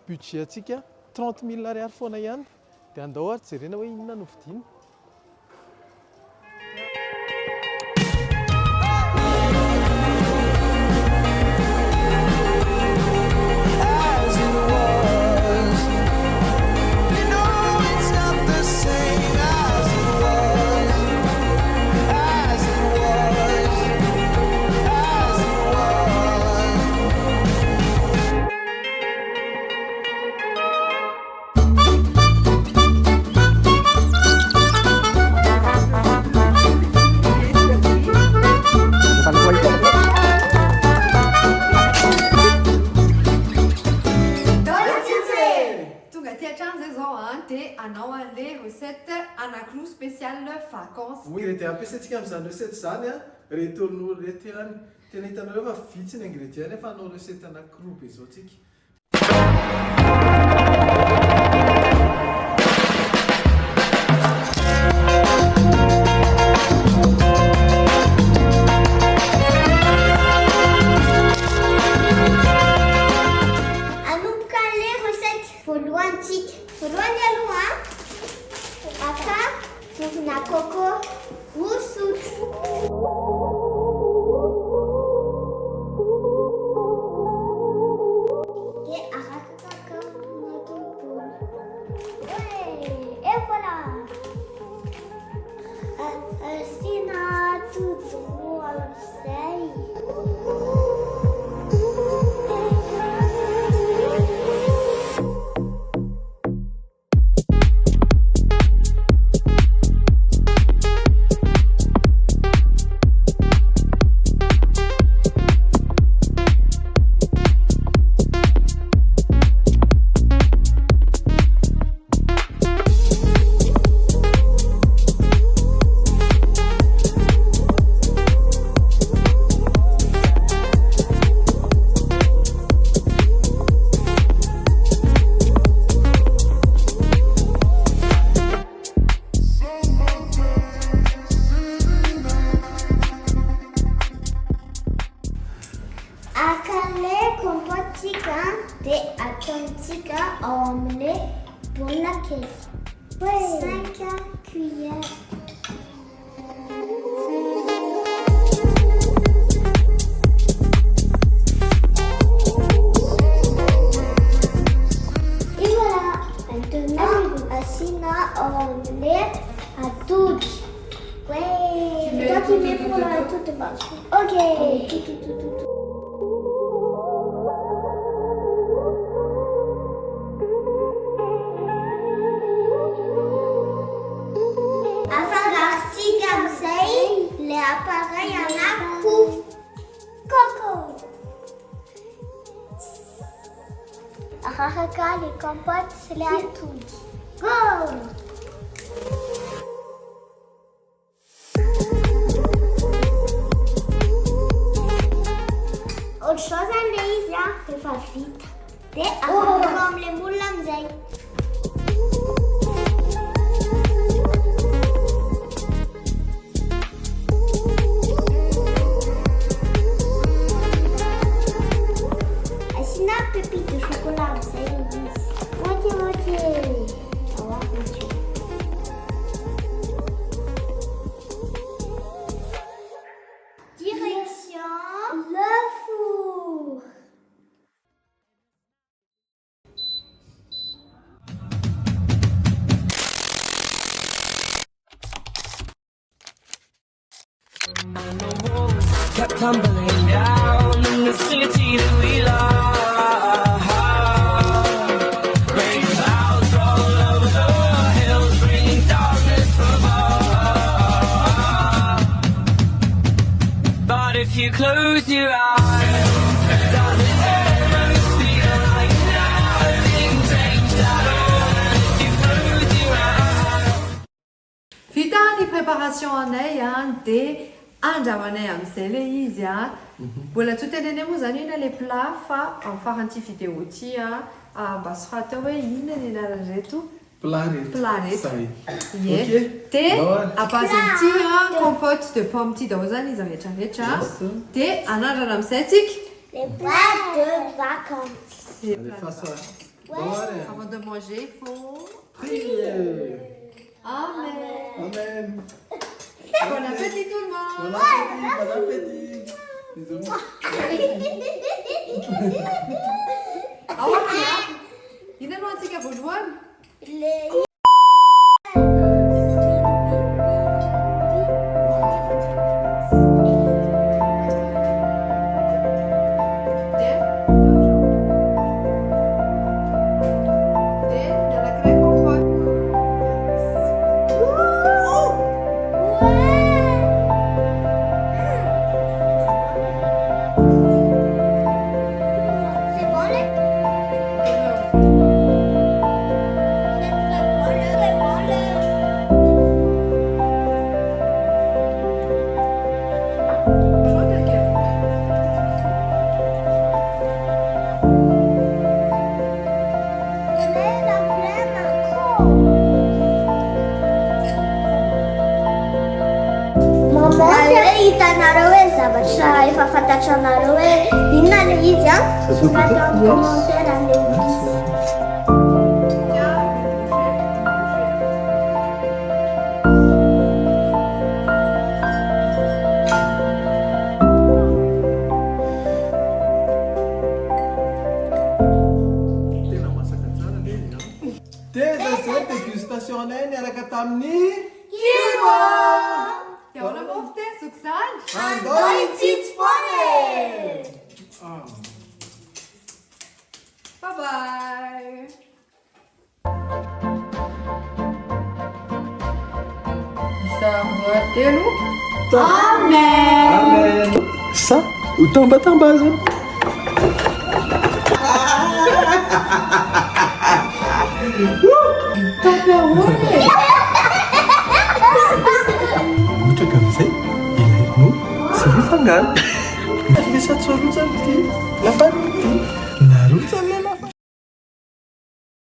Budget antsika 30 000 ariary foana ihany dia andao ary jerena hoe inona no vidiana. Anakilou spécial vacances. Oui, rehefa ampiasaintsika amin'izany recette zany a, reto olona reto ihany tena hitanareo fa vitsy ny ingrédients nefa hanao recette anakilou be zao tsika. Anomboka le recette voalohantsika. Voalohany aloha aka vovona coco rosotra. Dia arakaka anaty bol. Et voilà. Asina tudo amin'izay. Dia ataontsika ao amin'ilay baolina kely. 5 cuillères. Et voilà. Maintenant, asina ao amin'ilay atody. Ouais. Toi qui mets pour l'atody basso. Ok. Tout. Appareil à coco. Araka les compotes, les atouts. Go! Autre chose à Leïsia, c'est pas vite. Des comme les moules l'amzay. Pépite de chocolat, ça y est. Moitié. Au revoir, monsieur. Direction le four. And the walls kept tumbling down in the city that we love. If you close your eyes, does it almost feel like nothing changed at all? If you close your eyes. Vita ny préparation anay dia andramanay amin'izay le izy mbola tsy tenenay moa zany ina le plat fa amin'ny faran'ity vidéo ity mba sy fatao hoe inona ny anarany reto. Plat Zay. Ie. Dia Vary. ampazy ty compote de pomme ty daholo zany izy rehetrarehetra. Yes. Dia anandrana amin'izay tsika. Les plats de vacances. Rehefa vary. Avant de manger, il faut... Prier. Amen. Amen. Bon appétit tout le Bon monde. appétit. Bisous. Awakia. Ina no antsika voalohany. Les... C'est bon les... Hitanareo hoe zavatra efa fantatranareo hoe inona le izy a atao amin'ny commentaire an'le izy. Tena masaka tsara le izy. Teza zay dégustation anay niaraka tamin'ny Yaona mofo te sokizany. Andao Itsitsy foana e! Bye bye. Isa roa telo. Amen. Amen. Sa ho tambatambazana. Mitraka amin'izay ilainao sy ny fangaro. Rehefa tsorotsa ny ty lafaniny ty.